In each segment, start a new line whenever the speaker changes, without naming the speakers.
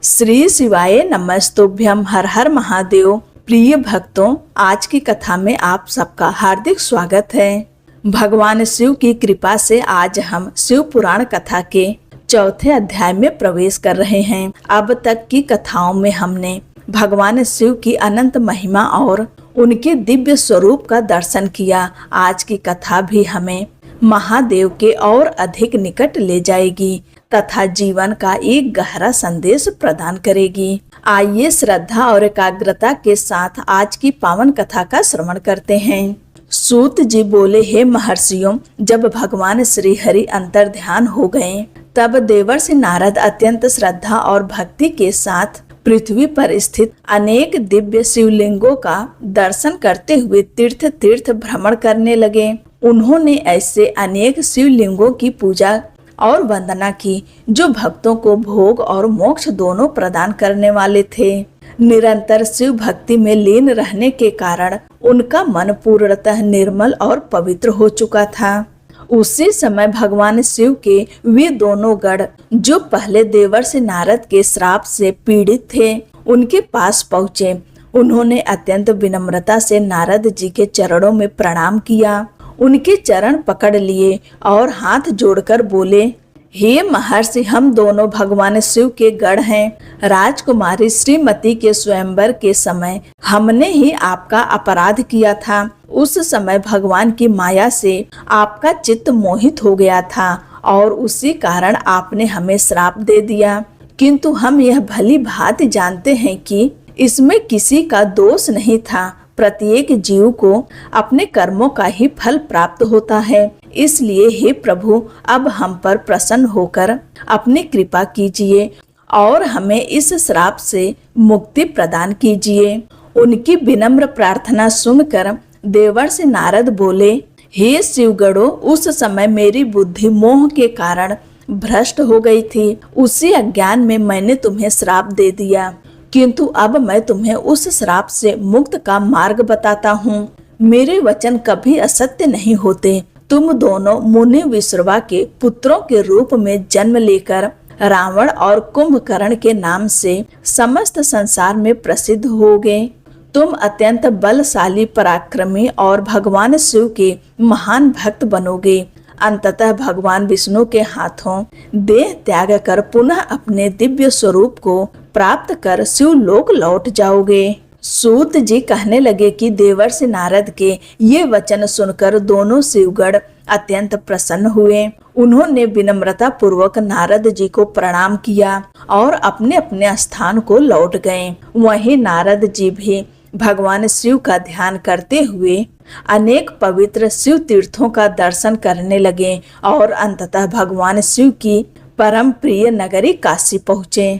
श्री शिवाय नमस्तुभ्यम। हर हर महादेव। प्रिय भक्तों, आज की कथा में आप सबका हार्दिक स्वागत है। भगवान शिव की कृपा से आज हम शिव पुराण कथा के चौथे अध्याय में प्रवेश कर रहे हैं। अब तक की कथाओं में हमने भगवान शिव की अनंत महिमा और उनके दिव्य स्वरूप का दर्शन किया। आज की कथा भी हमें महादेव के और अधिक निकट ले जाएगी तथा जीवन का एक गहरा संदेश प्रदान करेगी। आइए श्रद्धा और एकाग्रता के साथ आज की पावन कथा का श्रवण करते हैं। सूत जी बोले, हे महर्षियों, जब भगवान श्री हरि अंतर ध्यान हो गए तब देवर्षि नारद अत्यंत श्रद्धा और भक्ति के साथ पृथ्वी पर स्थित अनेक दिव्य शिवलिंगों का दर्शन करते हुए तीर्थ तीर्थ भ्रमण करने लगे। उन्होंने ऐसे अनेक शिवलिंगों की पूजा और वंदना की जो भक्तों को भोग और मोक्ष दोनों प्रदान करने वाले थे। निरंतर शिव भक्ति में लीन रहने के कारण उनका मन पूर्णतः निर्मल और पवित्र हो चुका था। उसी समय भगवान शिव के वे दोनों गण जो पहले देवर्षि नारद के श्राप से पीड़ित थे उनके पास पहुँचे। उन्होंने अत्यंत विनम्रता से नारद जी के चरणों में प्रणाम किया, उनके चरण पकड़ लिए और हाथ जोड़कर बोले, हे महर्षि, हम दोनों भगवान शिव के गण हैं। राजकुमारी श्रीमती के स्वयंवर के समय हमने ही आपका अपराध किया था। उस समय भगवान की माया से आपका चित्त मोहित हो गया था और उसी कारण आपने हमें श्राप दे दिया। किंतु हम यह भली भांति जानते हैं कि इसमें किसी का दोष नहीं था। प्रत्येक जीव को अपने कर्मों का ही फल प्राप्त होता है। इसलिए हे प्रभु, अब हम पर प्रसन्न होकर अपनी कृपा कीजिए और हमें इस श्राप से मुक्ति प्रदान कीजिए। उनकी विनम्र प्रार्थना सुनकर देवर्षि नारद बोले, हे शिवगणों, उस समय मेरी बुद्धि मोह के कारण भ्रष्ट हो गई थी। उसी अज्ञान में मैंने तुम्हें श्राप दे दिया, किंतु अब मैं तुम्हें उस श्राप से मुक्त का मार्ग बताता हूँ। मेरे वचन कभी असत्य नहीं होते। तुम दोनों मुनि विश्रवा के पुत्रों के रूप में जन्म लेकर रावण और कुंभकर्ण के नाम से समस्त संसार में प्रसिद्ध होगे। तुम अत्यंत बलशाली, पराक्रमी और भगवान शिव के महान भक्त बनोगे। अंततः भगवान विष्णु के हाथों देह त्याग कर पुनः अपने दिव्य स्वरूप को प्राप्त कर शिवलोक लौट जाओगे। सूत जी कहने लगे कि देवर्षि नारद के ये वचन सुनकर दोनों शिवगण अत्यंत प्रसन्न हुए। उन्होंने विनम्रता पूर्वक नारद जी को प्रणाम किया और अपने अपने स्थान को लौट गए। वहीं नारद जी भी भगवान शिव का ध्यान करते हुए अनेक पवित्र शिव तीर्थों का दर्शन करने लगे और अंततः भगवान शिव की परम प्रिय नगरी काशी पहुँचे।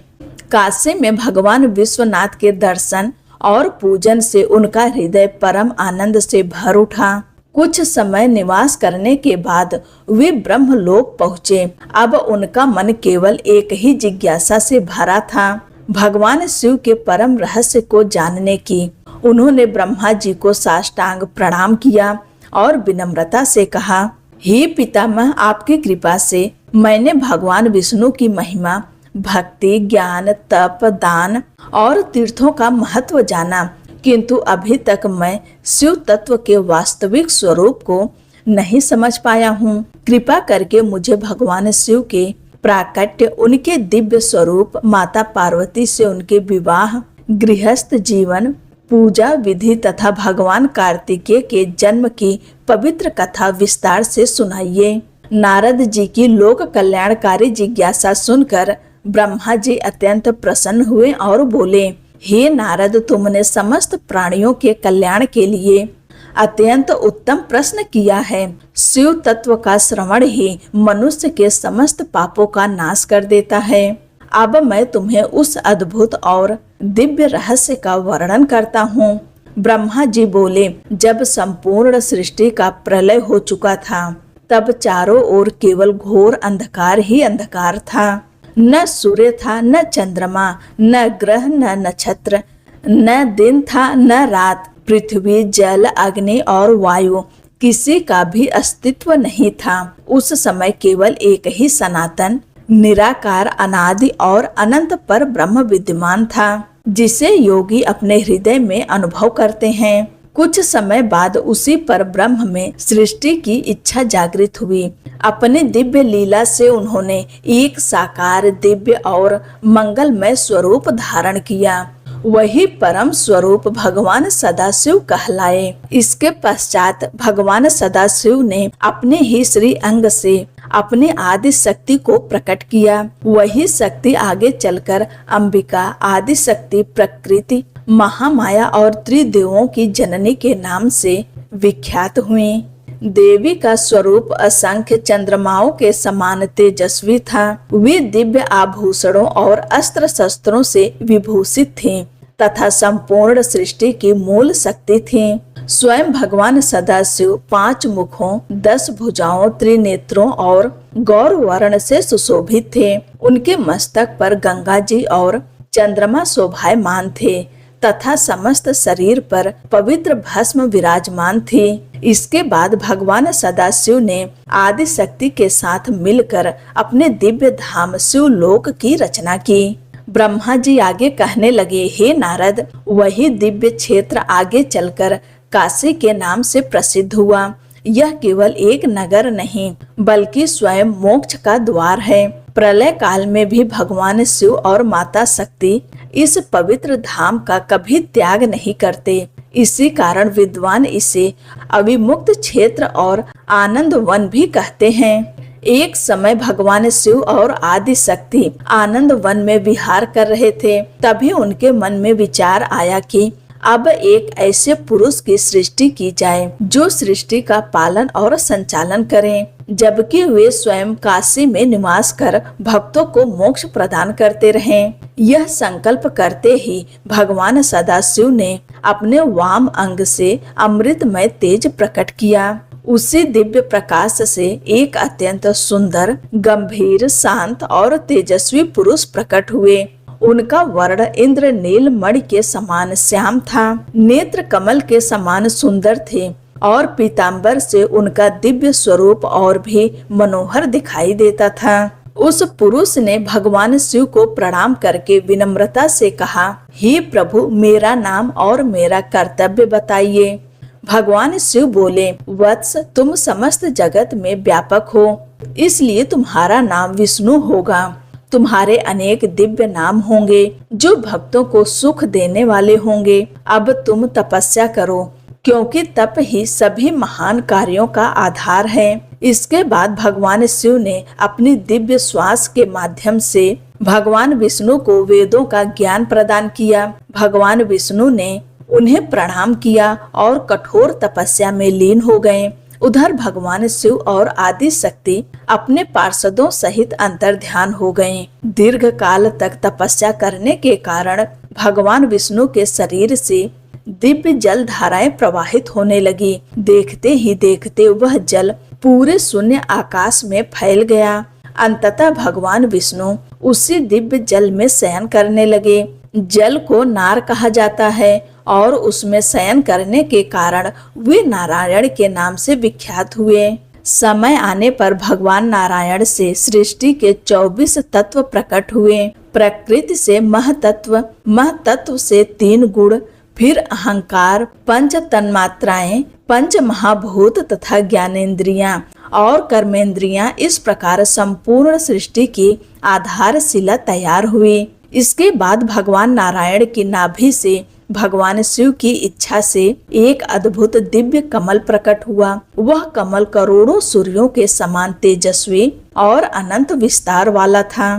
काशी में भगवान विश्वनाथ के दर्शन और पूजन से उनका हृदय परम आनंद से भर उठा। कुछ समय निवास करने के बाद वे ब्रह्मलोक पहुँचे। अब उनका मन केवल एक ही जिज्ञासा से भरा था, भगवान शिव के परम रहस्य को जानने की। उन्होंने ब्रह्मा जी को साष्टांग प्रणाम किया और विनम्रता से कहा, हे पितामह, आपकी कृपा से मैंने भगवान विष्णु की महिमा, भक्ति, ज्ञान, तप, दान और तीर्थों का महत्व जाना, किंतु अभी तक मैं शिव तत्व के वास्तविक स्वरूप को नहीं समझ पाया हूँ। कृपा करके मुझे भगवान शिव के प्राकट्य, उनके दिव्य स्वरूप, माता पार्वती से उनके विवाह, गृहस्थ जीवन, पूजा विधि तथा भगवान कार्तिकेय के जन्म की पवित्र कथा विस्तार से सुनाइए। नारद जी की लोक कल्याणकारी जिज्ञासा सुनकर ब्रह्मा जी अत्यंत प्रसन्न हुए और बोले, हे नारद, तुमने समस्त प्राणियों के कल्याण के लिए अत्यंत उत्तम प्रश्न किया है। शिव तत्व का श्रवण ही मनुष्य के समस्त पापों का नाश कर देता है। अब मैं तुम्हें उस अद्भुत और दिव्य रहस्य का वर्णन करता हूँ। ब्रह्मा जी बोले, जब संपूर्ण सृष्टि का प्रलय हो चुका था तब चारों ओर केवल घोर अंधकार ही अंधकार था। न सूर्य था, न चंद्रमा, न ग्रह, न नक्षत्र, न दिन था, न रात। पृथ्वी, जल, अग्नि और वायु, किसी का भी अस्तित्व नहीं था। उस समय केवल एक ही सनातन निराकार, अनादि और अनंत पर ब्रह्म विद्यमान था, जिसे योगी अपने हृदय में अनुभव करते हैं। कुछ समय बाद उसी पर ब्रह्म में सृष्टि की इच्छा जागृत हुई। अपने दिव्य लीला से उन्होंने एक साकार, दिव्य और मंगलमय स्वरूप धारण किया। वही परम स्वरूप भगवान सदाशिव कहलाए। इसके पश्चात भगवान सदाशिव ने अपने ही श्री अंग से अपनी आदि शक्ति को प्रकट किया। वही शक्ति आगे चलकर अंबिका, आदि शक्ति, प्रकृति, महामाया और त्रिदेवों की जननी के नाम से विख्यात हुई। देवी का स्वरूप असंख्य चंद्रमाओं के समान तेजस्वी था। वे दिव्य आभूषणों और अस्त्र शस्त्रों से विभूषित थीं तथा संपूर्ण सृष्टि की मूल शक्ति थीं। स्वयं भगवान सदाशिव 5 मुखों, 10 भुजाओं, त्रिनेत्रों और गौर वर्ण से सुशोभित थे। उनके मस्तक पर गंगा जी और चंद्रमा शोभायमान थे तथा समस्त शरीर पर पवित्र भस्म विराजमान थी। इसके बाद भगवान सदाशिव ने आदि शक्ति के साथ मिलकर अपने दिव्य धाम शिवलोक की रचना की। ब्रह्मा जी आगे कहने लगे, हे नारद, वही दिव्य क्षेत्र आगे चलकर काशी के नाम से प्रसिद्ध हुआ। यह केवल एक नगर नहीं बल्कि स्वयं मोक्ष का द्वार है। प्रलय काल में भी भगवान शिव और माता शक्ति इस पवित्र धाम का कभी त्याग नहीं करते। इसी कारण विद्वान इसे अविमुक्त क्षेत्र और आनंद वन भी कहते हैं। एक समय भगवान शिव और आदि शक्ति आनंद वन में विहार कर रहे थे। तभी उनके मन में विचार आया कि अब एक ऐसे पुरुष की सृष्टि की जाए जो सृष्टि का पालन और संचालन करें, जबकि वे स्वयं काशी में निवास कर भक्तों को मोक्ष प्रदान करते रहें। यह संकल्प करते ही भगवान सदाशिव ने अपने वाम अंग से अमृतमय तेज प्रकट किया। उसी दिव्य प्रकाश से एक अत्यंत सुंदर, गंभीर, शांत और तेजस्वी पुरुष प्रकट हुए। उनका वर्ण इंद्र नील मणि के समान श्याम था, नेत्र कमल के समान सुंदर थे और पीतांबर से उनका दिव्य स्वरूप और भी मनोहर दिखाई देता था। उस पुरुष ने भगवान शिव को प्रणाम करके विनम्रता से कहा, हे प्रभु, मेरा नाम और मेरा कर्तव्य बताइए। भगवान शिव बोले, वत्स, तुम समस्त जगत में व्यापक हो, इसलिए तुम्हारा नाम विष्णु होगा। तुम्हारे अनेक दिव्य नाम होंगे जो भक्तों को सुख देने वाले होंगे। अब तुम तपस्या करो, क्योंकि तप ही सभी महान कार्यों का आधार है। इसके बाद भगवान शिव ने अपनी दिव्य श्वास के माध्यम से भगवान विष्णु को वेदों का ज्ञान प्रदान किया। भगवान विष्णु ने उन्हें प्रणाम किया और कठोर तपस्या में लीन हो गए। उधर भगवान शिव और आदि शक्ति अपने पार्षदों सहित अंतर्ध्यान हो गए। दीर्घ काल तक तपस्या करने के कारण भगवान विष्णु के शरीर से दिव्य जल धाराएं प्रवाहित होने लगी। देखते ही देखते वह जल पूरे शून्य आकाश में फैल गया। अंततः भगवान विष्णु उसी दिव्य जल में शयन करने लगे। जल को नार कहा जाता है और उसमें शयन करने के कारण वे नारायण के नाम से विख्यात हुए। समय आने पर भगवान नारायण से सृष्टि के 24 तत्व प्रकट हुए। प्रकृति से महतत्व, महतत्व से 3 गुण, फिर अहंकार, 5 तन्मात्राएं, 5 महाभूत तथा ज्ञानेंद्रियां और कर्मेंद्रियां, इस प्रकार संपूर्ण सृष्टि की आधारशिला तैयार हुई। इसके बाद भगवान नारायण की नाभि से भगवान शिव की इच्छा से एक अद्भुत दिव्य कमल प्रकट हुआ। वह कमल करोड़ों सूर्यों के समान तेजस्वी और अनंत विस्तार वाला था।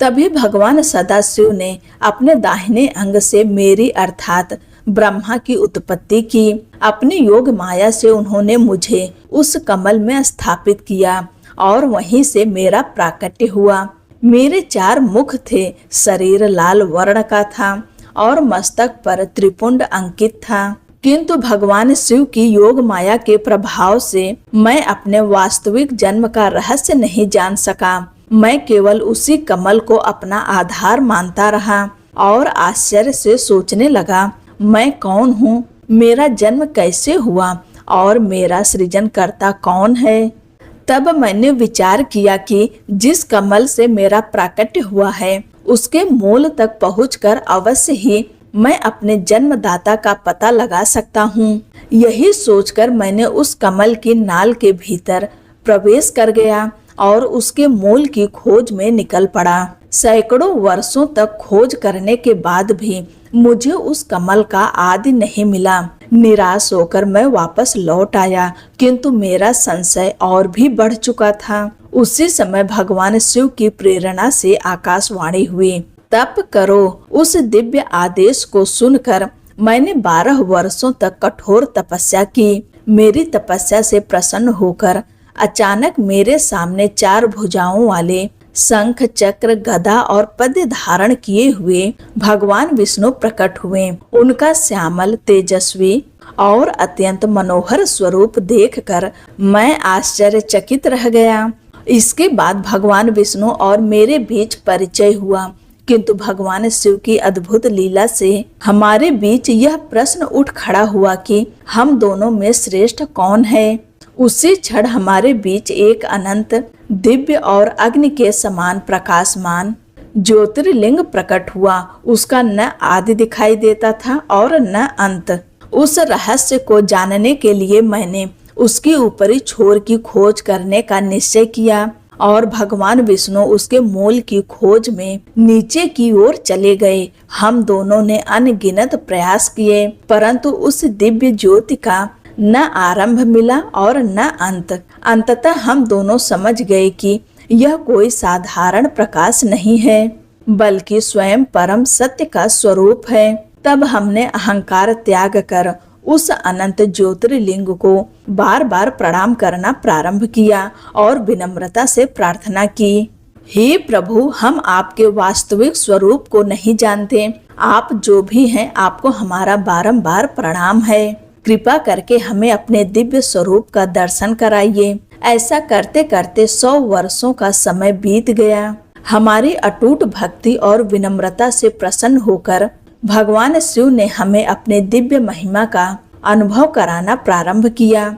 तभी भगवान सदाशिव ने अपने दाहिने अंग से मेरी अर्थात ब्रह्मा की उत्पत्ति की। अपनी योग माया से उन्होंने मुझे उस कमल में स्थापित किया और वहीं से मेरा प्राकट्य हुआ। मेरे 4 मुख थे, शरीर लाल वर्ण का था और मस्तक पर त्रिपुंड अंकित था। किंतु भगवान शिव की योग माया के प्रभाव से मैं अपने वास्तविक जन्म का रहस्य नहीं जान सका। मैं केवल उसी कमल को अपना आधार मानता रहा और आश्चर्य से सोचने लगा, मैं कौन हूँ, मेरा जन्म कैसे हुआ और मेरा सृजनकर्ता कौन है। तब मैंने विचार किया कि जिस कमल से मेरा प्राकट्य हुआ है उसके मूल तक पहुंचकर अवश्य ही मैं अपने जन्मदाता का पता लगा सकता हूँ। यही सोचकर मैंने उस कमल की नाल के भीतर प्रवेश कर गया और उसके मूल की खोज में निकल पड़ा। सैकड़ों वर्षों तक खोज करने के बाद भी मुझे उस कमल का आदि नहीं मिला। निराश होकर मैं वापस लौट आया, किंतु मेरा संशय और भी बढ़ चुका था। उसी समय भगवान शिव की प्रेरणा से आकाशवाणी हुई, तप करो। उस दिव्य आदेश को सुनकर मैंने 12 वर्षों तक कठोर तपस्या की। मेरी तपस्या से प्रसन्न होकर अचानक मेरे सामने 4 भुजाओं वाले शंख, चक्र, गदा और पद्य धारण किए हुए भगवान विष्णु प्रकट हुए। उनका श्यामल, तेजस्वी और अत्यंत मनोहर स्वरूप देखकर मैं आश्चर्यचकित रह गया। इसके बाद भगवान विष्णु और मेरे बीच परिचय हुआ, किंतु भगवान शिव की अद्भुत लीला से हमारे बीच यह प्रश्न उठ खड़ा हुआ कि हम दोनों में श्रेष्ठ कौन है। उसी क्षण हमारे बीच एक अनंत, दिव्य और अग्नि के समान प्रकाशमान ज्योतिर्लिंग प्रकट हुआ। उसका न आदि दिखाई देता था और न अंत। उस रहस्य को जानने के लिए मैंने उसकी ऊपरी छोर की खोज करने का निश्चय किया और भगवान विष्णु उसके मूल की खोज में नीचे की ओर चले गए। हम दोनों ने अनगिनत प्रयास किए, परंतु उस दिव्य ज्योति का न आरंभ मिला और न अंत। अंततः हम दोनों समझ गए कि यह कोई साधारण प्रकाश नहीं है, बल्कि स्वयं परम सत्य का स्वरूप है। तब हमने अहंकार त्याग कर उस अनंत ज्योतिर्लिंग को बार बार प्रणाम करना प्रारंभ किया और विनम्रता से प्रार्थना की, हे प्रभु, हम आपके वास्तविक स्वरूप को नहीं जानते। आप जो भी हैं, आपको हमारा बारंबार प्रणाम है। कृपा करके हमें अपने दिव्य स्वरूप का दर्शन कराइए। ऐसा करते करते 100 वर्षों का समय बीत गया। हमारी अटूट भक्ति और विनम्रता से प्रसन्न होकर भगवान शिव ने हमें अपने दिव्य महिमा का अनुभव कराना प्रारंभ किया।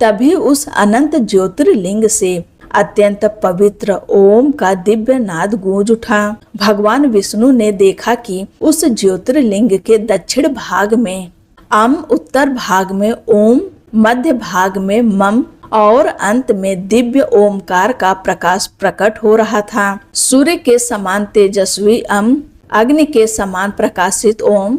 तभी उस अनंत ज्योतिर्लिंग से अत्यंत पवित्र ओम का दिव्य नाद गूंज उठा। भगवान विष्णु ने देखा कि उस ज्योतिर्लिंग के दक्षिण भाग में अम, उत्तर भाग में ओम, मध्य भाग में मम और अंत में दिव्य ओमकार का प्रकाश प्रकट हो रहा था। सूर्य के समान तेजस्वी अम, अग्नि के समान प्रकाशित ओम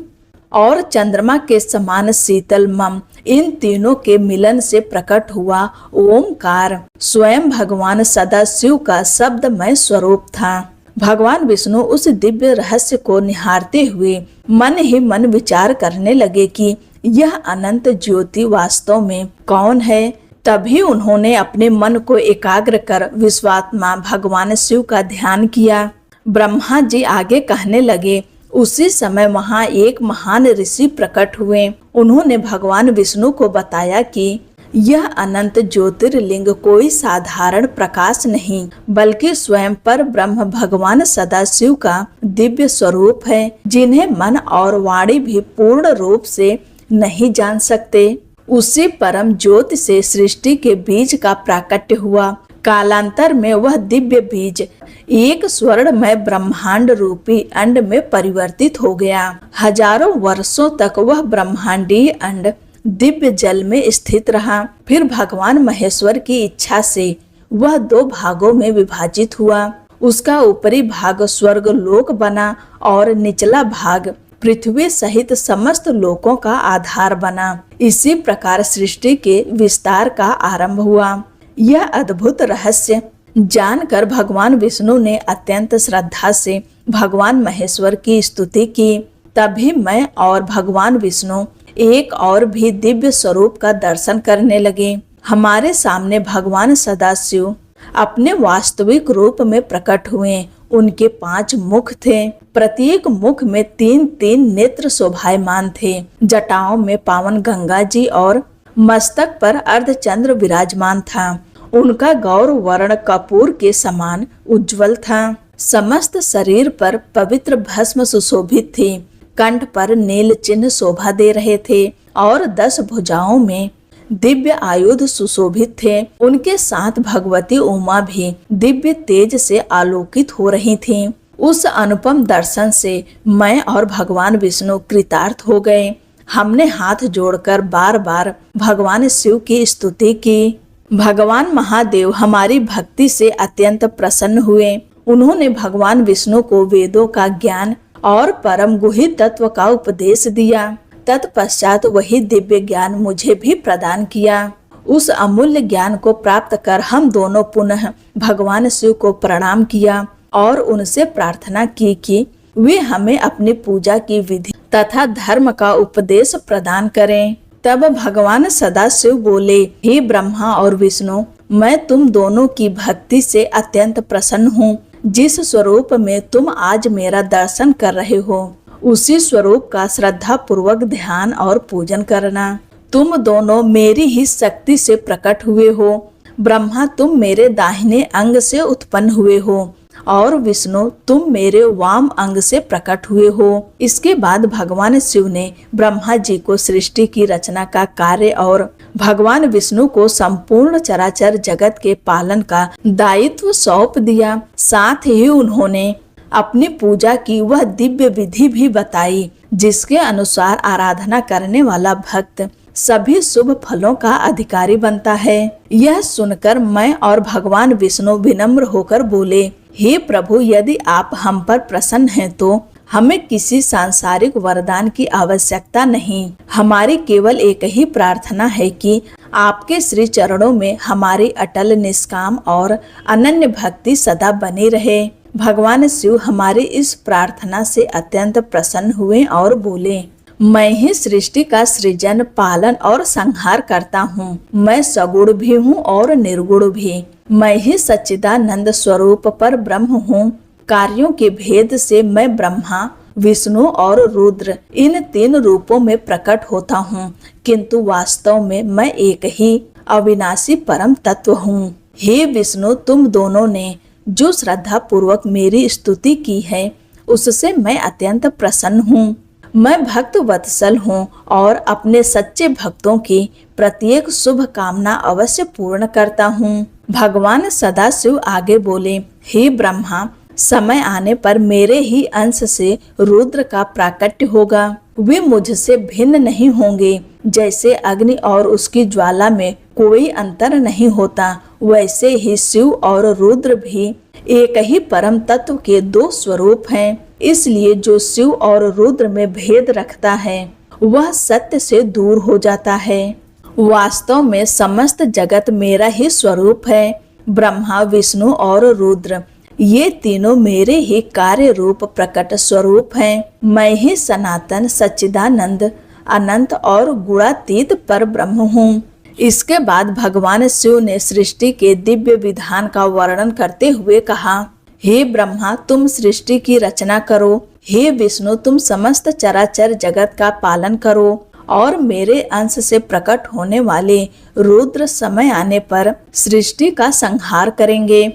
और चंद्रमा के समान शीतल मम, इन तीनों के मिलन से प्रकट हुआ ओमकार स्वयं भगवान सदाशिव का शब्दमय स्वरूप था। भगवान विष्णु उस दिव्य रहस्य को निहारते हुए मन ही मन विचार करने लगे कि यह अनंत ज्योति वास्तव में कौन है। तभी उन्होंने अपने मन को एकाग्र कर विश्वात्मा भगवान शिव का ध्यान किया। ब्रह्मा जी आगे कहने लगे, उसी समय वहां एक महान ऋषि प्रकट हुए। उन्होंने भगवान विष्णु को बताया कि यह अनंत ज्योतिर्लिंग कोई साधारण प्रकाश नहीं, बल्कि स्वयं पर ब्रह्म भगवान सदाशिव का दिव्य स्वरूप है, जिन्हें मन और वाणी भी पूर्ण रूप से नहीं जान सकते। उसी परम ज्योति से सृष्टि के बीज का प्राकट्य हुआ। कालांतर में वह दिव्य बीज एक स्वर्णमय ब्रह्मांड रूपी अंड में परिवर्तित हो गया। हजारों वर्षों तक वह ब्रह्मांडीय अंड दिव्य जल में स्थित रहा। फिर भगवान महेश्वर की इच्छा से वह 2 भागों में विभाजित हुआ। उसका ऊपरी भाग स्वर्ग लोक बना और निचला भाग पृथ्वी सहित समस्त लोकों का आधार बना। इसी प्रकार सृष्टि के विस्तार का आरंभ हुआ। यह अद्भुत रहस्य जानकर भगवान विष्णु ने अत्यंत श्रद्धा से भगवान महेश्वर की स्तुति की। तभी मैं और भगवान विष्णु एक और भी दिव्य स्वरूप का दर्शन करने लगे। हमारे सामने भगवान सदाशिव अपने वास्तविक रूप में प्रकट हुए। उनके 5 मुख थे। प्रत्येक मुख में 3-3 नेत्र शोभायमान थे। जटाओं में पावन गंगा जी और मस्तक पर अर्धचंद्र विराजमान था। उनका गौर वर्ण कपूर के समान उज्जवल था। समस्त शरीर पर पवित्र भस्म सुशोभित थी। कंठ पर नील चिन्ह शोभा दे रहे थे और 10 भुजाओं में दिव्य आयुध सुशोभित थे। उनके साथ भगवती उमा भी दिव्य तेज से आलोकित हो रही थीं। उस अनुपम दर्शन से मैं और भगवान विष्णु कृतार्थ हो गए। हमने हाथ जोड़कर बार बार भगवान शिव की स्तुति की। भगवान महादेव हमारी भक्ति से अत्यंत प्रसन्न हुए। उन्होंने भगवान विष्णु को वेदों का ज्ञान और परम गुह्य तत्व का उपदेश दिया। तत्पश्चात वही दिव्य ज्ञान मुझे भी प्रदान किया। उस अमूल्य ज्ञान को प्राप्त कर हम दोनों पुनः भगवान शिव को प्रणाम किया और उनसे प्रार्थना की कि वे हमें अपनी पूजा की विधि तथा धर्म का उपदेश प्रदान करें। तब भगवान सदाशिव बोले, हे ब्रह्मा और विष्णु, मैं तुम दोनों की भक्ति से अत्यंत प्रसन्न हूँ। जिस स्वरूप में तुम आज मेरा दर्शन कर रहे हो, उसी स्वरूप का श्रद्धा पूर्वक ध्यान और पूजन करना। तुम दोनों मेरी ही शक्ति से प्रकट हुए हो। ब्रह्मा, तुम मेरे दाहिने अंग से उत्पन्न हुए हो और विष्णु, तुम मेरे वाम अंग से प्रकट हुए हो। इसके बाद भगवान शिव ने ब्रह्मा जी को सृष्टि की रचना का कार्य और भगवान विष्णु को संपूर्ण चराचर जगत के पालन का दायित्व सौंप दिया। साथ ही उन्होंने अपनी पूजा की वह दिव्य विधि भी बताई, जिसके अनुसार आराधना करने वाला भक्त सभी शुभ फलों का अधिकारी बनता है। यह सुनकर मैं और भगवान विष्णु विनम्र होकर बोले, हे प्रभु, यदि आप हम पर प्रसन्न हैं तो हमें किसी सांसारिक वरदान की आवश्यकता नहीं। हमारी केवल एक ही प्रार्थना है कि आपके श्री चरणों में हमारी अटल, निष्काम और अनन्य भक्ति सदा बनी रहे। भगवान शिव हमारी इस प्रार्थना से अत्यंत प्रसन्न हुए और बोले, मैं ही सृष्टि का सृजन, पालन और संहार करता हूँ। मैं सगुण भी हूँ और निर्गुण भी। मैं ही सच्चिदानंद स्वरूप पर ब्रह्म हूँ। कार्यों के भेद से मैं ब्रह्मा, विष्णु और रुद्र इन तीन रूपों में प्रकट होता हूँ, किंतु वास्तव में मैं एक ही अविनाशी परम तत्व हूँ। हे विष्णु, तुम दोनों ने जो श्रद्धा पूर्वक मेरी स्तुति की है, उससे मैं अत्यंत प्रसन्न हूँ। मैं भक्त वत्सल हूँ और अपने सच्चे भक्तों की प्रत्येक शुभ कामना अवश्य पूर्ण करता हूँ। भगवान सदाशिव आगे बोले, हे ब्रह्मा, समय आने पर मेरे ही अंश से रुद्र का प्राकट्य होगा। वे मुझसे भिन्न नहीं होंगे। जैसे अग्नि और उसकी ज्वाला में कोई अंतर नहीं होता, वैसे ही शिव और रुद्र भी एक ही परम तत्व के दो स्वरूप हैं। इसलिए जो शिव और रुद्र में भेद रखता है, वह सत्य से दूर हो जाता है। वास्तव में समस्त जगत मेरा ही स्वरूप है। ब्रह्मा, विष्णु और रुद्र ये तीनों मेरे ही कार्य रूप प्रकट स्वरूप हैं। मैं ही सनातन, सच्चिदानंद, अनंत और गुणातीत पर ब्रह्म हूँ। इसके बाद भगवान शिव ने सृष्टि के दिव्य विधान का वर्णन करते हुए कहा, हे ब्रह्मा, तुम सृष्टि की रचना करो। हे विष्णु, तुम समस्त चराचर जगत का पालन करो और मेरे अंश से प्रकट होने वाले रुद्र समय आने पर सृष्टि का संहार करेंगे।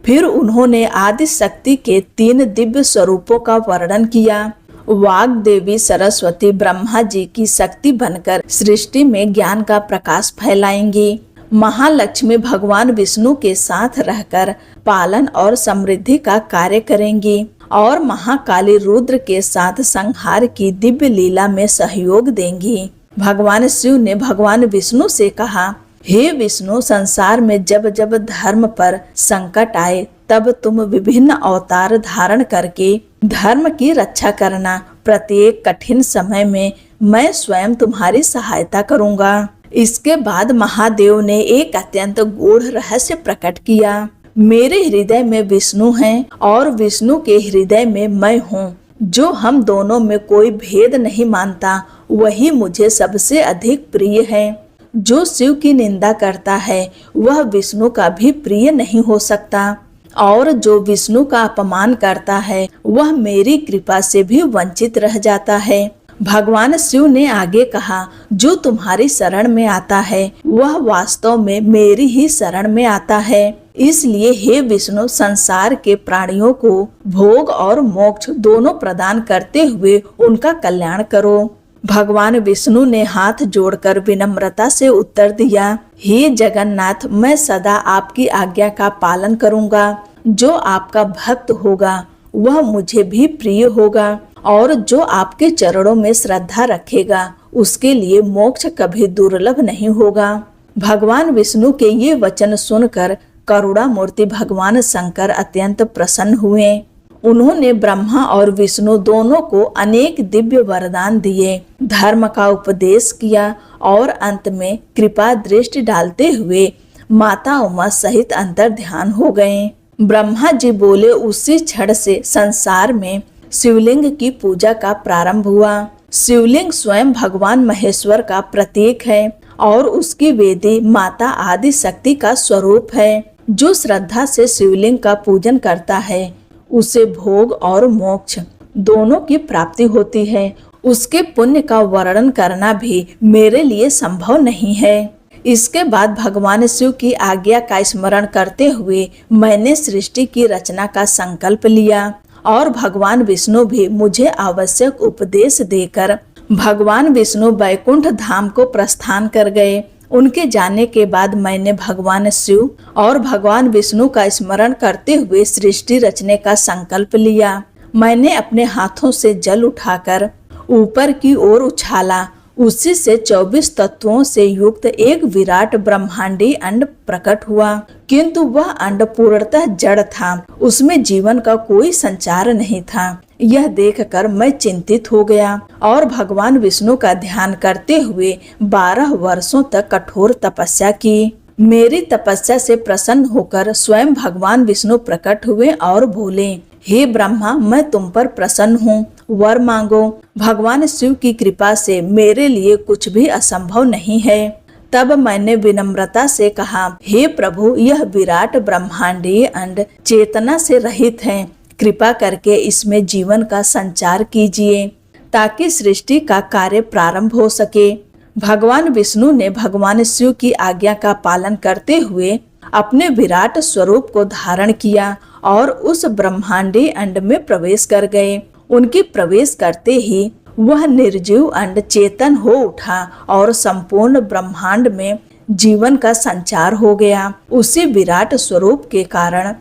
फिर उन्होंने आदि शक्ति के तीन दिव्य स्वरूपों का वर्णन किया। वाग देवी सरस्वती ब्रह्मा जी की शक्ति बनकर सृष्टि में ज्ञान का प्रकाश फैलाएंगी। महालक्ष्मी भगवान विष्णु के साथ रहकर पालन और समृद्धि का कार्य करेंगी और महाकाली रुद्र के साथ संहार की दिव्य लीला में सहयोग देंगी। भगवान शिव ने भगवान विष्णु से कहा, हे विष्णु, संसार में जब जब धर्म पर संकट आए, तब तुम विभिन्न अवतार धारण करके धर्म की रक्षा करना। प्रत्येक कठिन समय में मैं स्वयं तुम्हारी सहायता करूंगा। इसके बाद महादेव ने एक अत्यंत गूढ़ रहस्य प्रकट किया। मेरे हृदय में विष्णु हैं और विष्णु के हृदय में मैं हूँ। जो हम दोनों में कोई भेद नहीं मानता, वही मुझे सबसे अधिक प्रिय है। जो शिव की निंदा करता है, वह विष्णु का भी प्रिय नहीं हो सकता, और जो विष्णु का अपमान करता है, वह मेरी कृपा से भी वंचित रह जाता है। भगवान शिव ने आगे कहा, जो तुम्हारी शरण में आता है, वह वास्तव में मेरी ही शरण में आता है। इसलिए हे विष्णु, संसार के प्राणियों को भोग और मोक्ष दोनों प्रदान करते हुए उनका कल्याण करो। भगवान विष्णु ने हाथ जोड़कर विनम्रता से उत्तर दिया, हे जगन्नाथ, मैं सदा आपकी आज्ञा का पालन करूंगा। जो आपका भक्त होगा वह मुझे भी प्रिय होगा और जो आपके चरणों में श्रद्धा रखेगा उसके लिए मोक्ष कभी दुर्लभ नहीं होगा। भगवान विष्णु के ये वचन सुनकर करुणा मूर्ति भगवान शंकर अत्यंत प्रसन्न हुए। उन्होंने ब्रह्मा और विष्णु दोनों को अनेक दिव्य वरदान दिए, धर्म का उपदेश किया और अंत में कृपा दृष्टि डालते हुए माता उमा सहित अंतर ध्यान हो गए। ब्रह्मा जी बोले, उसी क्षण से संसार में शिवलिंग की पूजा का प्रारंभ हुआ। शिवलिंग स्वयं भगवान महेश्वर का प्रतीक है और उसकी वेदी माता आदि शक्ति का स्वरूप है। जो श्रद्धा से शिवलिंग का पूजन करता है उसे भोग और मोक्ष दोनों की प्राप्ति होती है। उसके पुण्य का वर्णन करना भी मेरे लिए संभव नहीं है। इसके बाद भगवान शिव की आज्ञा का स्मरण करते हुए मैंने सृष्टि की रचना का संकल्प लिया और भगवान विष्णु भी मुझे आवश्यक उपदेश देकर भगवान विष्णु बैकुंठ धाम को प्रस्थान कर गए। उनके जाने के बाद मैंने भगवान शिव और भगवान विष्णु का स्मरण करते हुए सृष्टि रचने का संकल्प लिया। मैंने अपने हाथों से जल उठाकर ऊपर की ओर उछाला। उसी से 24 तत्वों से युक्त एक विराट ब्रह्मांडी अंड प्रकट हुआ, किंतु वह अंड पूर्णतः जड़ था, उसमें जीवन का कोई संचार नहीं था। यह देखकर मैं चिंतित हो गया और भगवान विष्णु का ध्यान करते हुए 12 वर्षों तक कठोर तपस्या की। मेरी तपस्या से प्रसन्न होकर स्वयं भगवान विष्णु प्रकट हुए और बोले, हे ब्रह्मा, मैं तुम पर प्रसन्न हूँ, वर मांगो। भगवान शिव की कृपा से मेरे लिए कुछ भी असंभव नहीं है। तब मैंने विनम्रता से कहा, हे प्रभु, यह विराट ब्रह्मांडीय अंड चेतना से रहित है, कृपा करके इसमें जीवन का संचार कीजिए ताकि सृष्टि का कार्य प्रारंभ हो सके। भगवान विष्णु ने भगवान शिव की आज्ञा का पालन करते हुए अपने विराट स्वरूप को धारण किया और उस ब्रह्मांडी अंड में प्रवेश कर गए। उनके प्रवेश करते ही वह निर्जीव अंड चेतन हो उठा और संपूर्ण ब्रह्मांड में जीवन का संचार हो गया। उसी विराट स्वरूप के कारण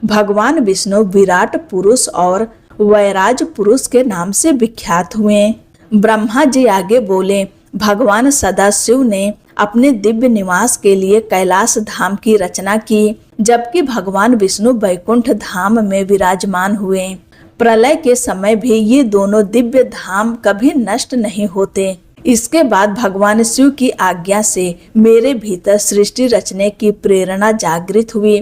भगवान विष्णु विराट पुरुष और वैराज पुरुष के नाम से विख्यात हुए। ब्रह्मा जी आगे बोले, भगवान सदाशिव ने अपने दिव्य निवास के लिए कैलाश धाम की रचना की, जबकि भगवान विष्णु बैकुंठ धाम में विराजमान हुए। प्रलय के समय भी ये दोनों दिव्य धाम कभी नष्ट नहीं होते। इसके बाद भगवान शिव की आज्ञा से मेरे भीतर सृष्टि रचने की प्रेरणा जागृत हुई।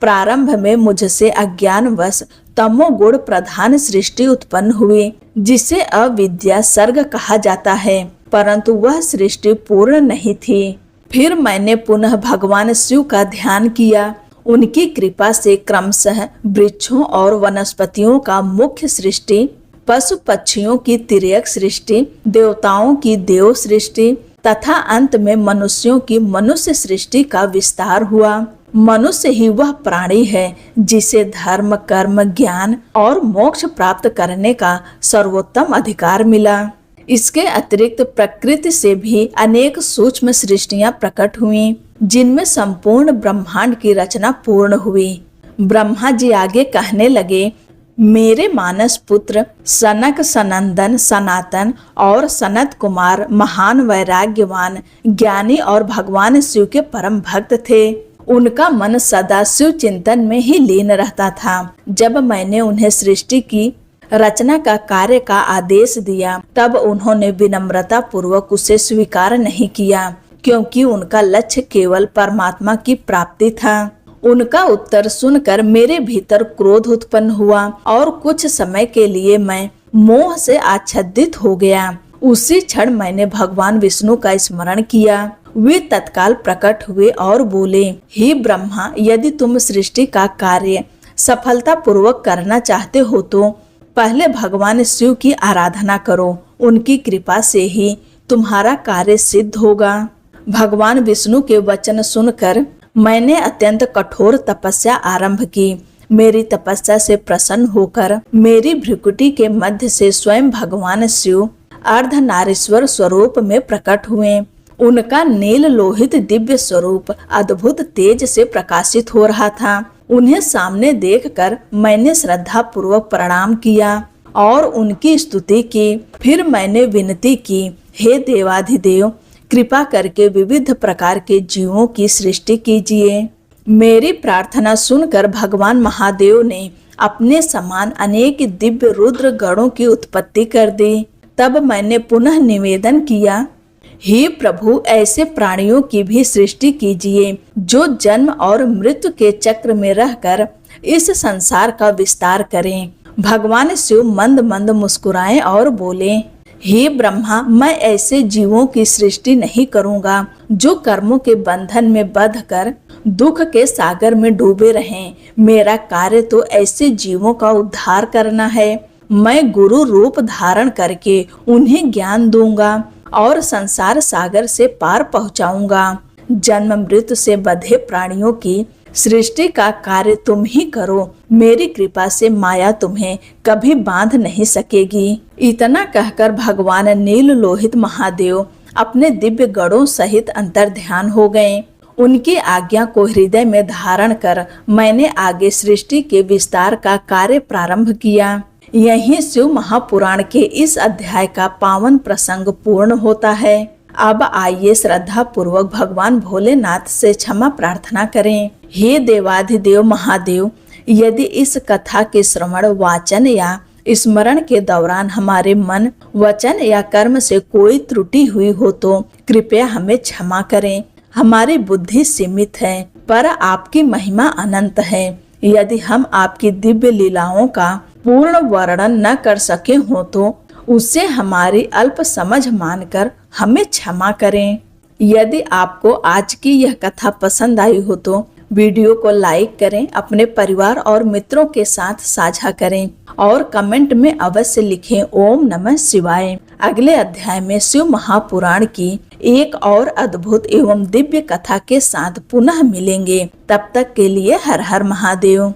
प्रारंभ में मुझसे अज्ञानवश तमोगुण प्रधान सृष्टि उत्पन्न हुई, जिसे अविद्या सर्ग कहा जाता है, परंतु वह सृष्टि पूर्ण नहीं थी। फिर मैंने पुनः भगवान शिव का ध्यान किया। उनकी कृपा से क्रमशः वृक्षों और वनस्पतियों का मुख्य सृष्टि, पशु पक्षियों की तिर्यक सृष्टि, देवताओं की देव सृष्टि तथा अंत में मनुष्यों की मनुष्य सृष्टि का विस्तार हुआ। मनुष्य ही वह प्राणी है जिसे धर्म, कर्म, ज्ञान और मोक्ष प्राप्त करने का सर्वोत्तम अधिकार मिला। इसके अतिरिक्त प्रकृति से भी अनेक सूक्ष्म सृष्टियां प्रकट हुईं, जिनमें संपूर्ण ब्रह्मांड की रचना पूर्ण हुई। ब्रह्मा जी आगे कहने लगे, मेरे मानस पुत्र सनक, सनंदन, सनातन और सनत कुमार महान वैराग्यवान, ज्ञानी और भगवान शिव के परम भक्त थे। उनका मन सदा शिव चिंतन में ही लीन रहता था। जब मैंने उन्हें सृष्टि की रचना का कार्य का आदेश दिया, तब उन्होंने विनम्रता पूर्वक उसे स्वीकार नहीं किया, क्योंकि उनका लक्ष्य केवल परमात्मा की प्राप्ति था। उनका उत्तर सुनकर मेरे भीतर क्रोध उत्पन्न हुआ और कुछ समय के लिए मैं मोह से आच्छादित हो गया। उसी क्षण मैंने भगवान विष्णु का स्मरण किया। वे तत्काल प्रकट हुए और बोले, हे ब्रह्मा, यदि तुम सृष्टि का कार्य सफलता पूर्वक करना चाहते हो तो पहले भगवान शिव की आराधना करो। उनकी कृपा से ही तुम्हारा कार्य सिद्ध होगा। भगवान विष्णु के वचन सुनकर मैंने अत्यंत कठोर तपस्या आरंभ की। मेरी तपस्या से प्रसन्न होकर मेरी भ्रुकुटी के मध्य से स्वयं भगवान शिव अर्धनारीश्वर स्वरूप में प्रकट हुए। उनका नील लोहित दिव्य स्वरूप अद्भुत तेज से प्रकाशित हो रहा था। उन्हें सामने देखकर मैंने श्रद्धा पूर्वक प्रणाम किया और उनकी स्तुति की। फिर मैंने विनती की, हे देवाधिदेव, कृपा करके विविध प्रकार के जीवों की सृष्टि कीजिए। मेरी प्रार्थना सुनकर भगवान महादेव ने अपने समान अनेक दिव्य रुद्र गणों की उत्पत्ति कर दी। तब मैंने पुनः निवेदन किया, हे प्रभु, ऐसे प्राणियों की भी सृष्टि कीजिए जो जन्म और मृत्यु के चक्र में रहकर इस संसार का विस्तार करें। भगवान शिव मंद मंद मुस्कुराए और बोले, हे ब्रह्मा, मैं ऐसे जीवों की सृष्टि नहीं करूंगा जो कर्मों के बंधन में बंध कर दुख के सागर में डूबे रहें। मेरा कार्य तो ऐसे जीवों का उद्धार करना है। मैं गुरु रूप धारण करके उन्हें ज्ञान दूंगा और संसार सागर से पार पहुंचाऊंगा। जन्म मृत्यु से बंधे प्राणियों की सृष्टि का कार्य तुम ही करो। मेरी कृपा से माया तुम्हें कभी बांध नहीं सकेगी। इतना कहकर भगवान नील लोहित महादेव अपने दिव्य गणों सहित अंतर ध्यान हो गए। उनकी आज्ञा को हृदय में धारण कर मैंने आगे सृष्टि के विस्तार का कार्य प्रारंभ किया। यहीं शिव महापुराण के इस अध्याय का पावन प्रसंग पूर्ण होता है। अब आइए श्रद्धा पूर्वक भगवान भोलेनाथ से क्षमा प्रार्थना करें। हे देवाधिदेव महादेव, यदि इस कथा के श्रवण, वाचन या स्मरण के दौरान हमारे मन, वचन या कर्म से कोई त्रुटि हुई हो तो कृपया हमें क्षमा करें। हमारी बुद्धि सीमित है पर आपकी महिमा अनंत है। यदि हम आपकी दिव्य लीलाओं का पूर्ण वर्णन न कर सके हो तो उससे हमारी अल्प समझ मानकर हमें क्षमा करें। यदि आपको आज की यह कथा पसंद आई हो तो वीडियो को लाइक करें, अपने परिवार और मित्रों के साथ साझा करें और कमेंट में अवश्य लिखें ओम नमः शिवाय। अगले अध्याय में शिव महापुराण की एक और अद्भुत एवं दिव्य कथा के साथ पुनः मिलेंगे। तब तक के लिए हर हर महादेव।